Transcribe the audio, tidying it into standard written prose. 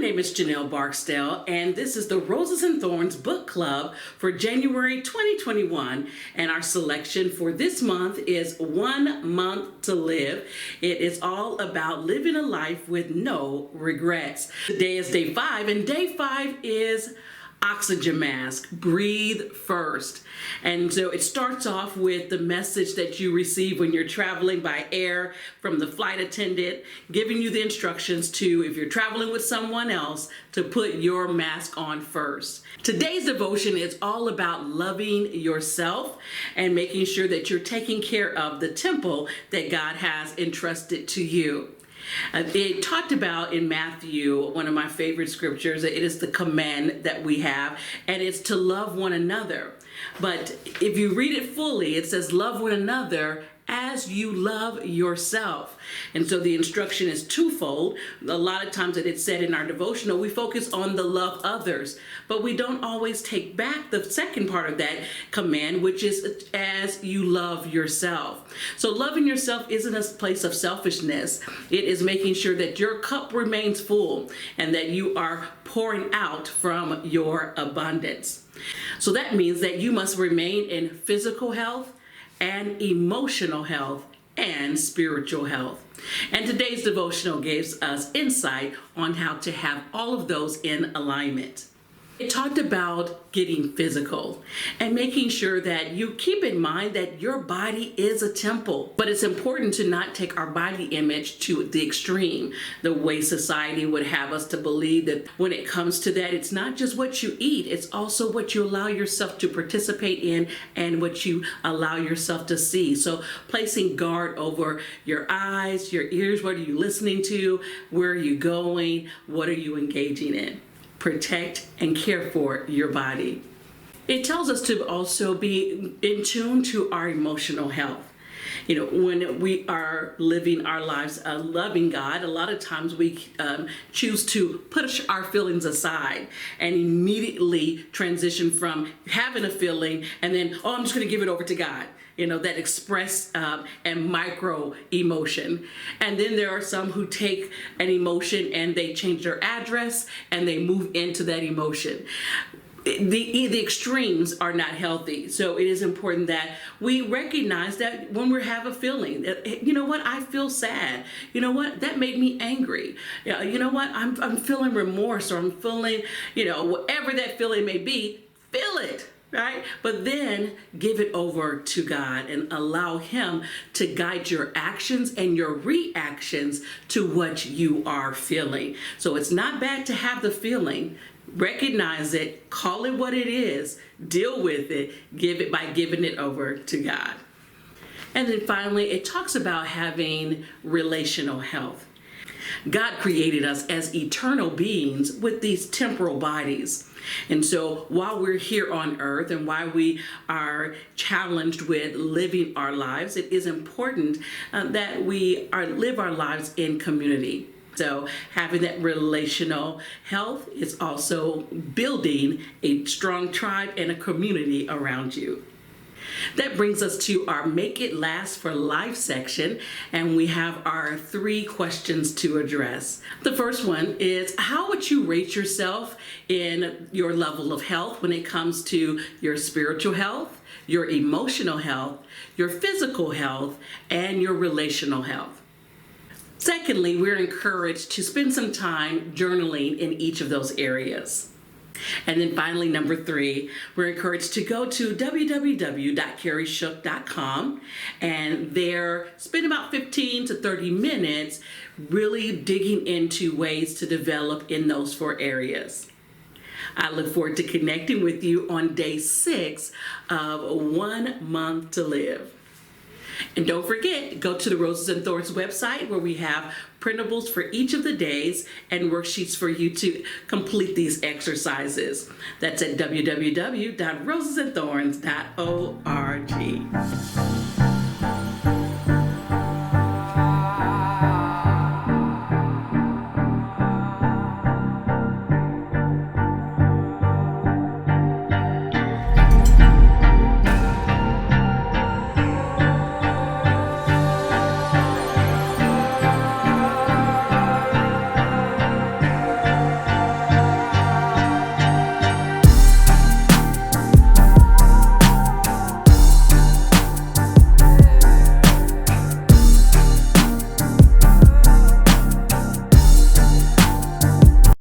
name is Janelle Barksdale, and this is the Roses and Thorns Book Club for January 2021. And our selection for this month is 1 Month to Live. It is all about living a life with no regrets. Today is day 5, and day 5 is oxygen mask, breathe first. And so it starts off with the message that you receive when you're traveling by air from the flight attendant, giving you the instructions to, if you're traveling with someone else, to put your mask on first. Today's devotion is all about loving yourself and making sure that you're taking care of the temple that God has entrusted to you. It talked about in Matthew, one of my favorite scriptures, it is the command that we have, and it's to love one another. But if you read it fully, it says love one another as you love yourself. And so the instruction is twofold. A lot of times that it's said in our devotional, we focus on the love others, but we don't always take back the second part of that command, which is as you love yourself. So loving yourself isn't a place of selfishness. It is making sure that your cup remains full and that you are pouring out from your abundance. So that means that you must remain in physical health and emotional health and spiritual health. And today's devotional gives us insight on how to have all of those in alignment. It talked about getting physical and making sure that you keep in mind that your body is a temple. But it's important to not take our body image to the extreme, the way society would have us to believe that when it comes to that, it's not just what you eat, it's also what you allow yourself to participate in and what you allow yourself to see. So placing guard over your eyes, your ears, what are you listening to, where are you going, what are you engaging in? Protect and care for your body. It tells us to also be in tune to our emotional health. You know, when we are living our lives loving God, a lot of times we choose to push our feelings aside and immediately transition from having a feeling and then, oh, I'm just going to give it over to God. You know, that express and micro emotion. And then there are some who take an emotion and they change their address and they move into that emotion. The extremes are not healthy. So it is important that we recognize that when we have a feeling, that, you know what, I feel sad. You know what, that made me angry. You know what, I'm feeling remorse, or I'm feeling, you know, whatever that feeling may be, feel it. Right? But then give it over to God and allow Him to guide your actions and your reactions to what you are feeling. So it's not bad to have the feeling. Recognize it, call it what it is, deal with it, give it by giving it over to God. And then finally, it talks about having relational health. God created us as eternal beings with these temporal bodies. And so while we're here on earth and while we are challenged with living our lives, it is important that we live our lives in community. So having that relational health is also building a strong tribe and a community around you. That brings us to our Make It Last for Life section, and we have our 3 questions to address. The first one is, how would you rate yourself in your level of health when it comes to your spiritual health, your emotional health, your physical health, and your relational health? Secondly, we're encouraged to spend some time journaling in each of those areas. And then finally, number 3, we're encouraged to go to www.carrieshook.com and there spend about 15 to 30 minutes really digging into ways to develop in those 4 areas. I look forward to connecting with you on day 6 of 1 Month to Live. And don't forget, go to the Roses and Thorns website where we have printables for each of the days and worksheets for you to complete these exercises. That's at www.rosesandthorns.org.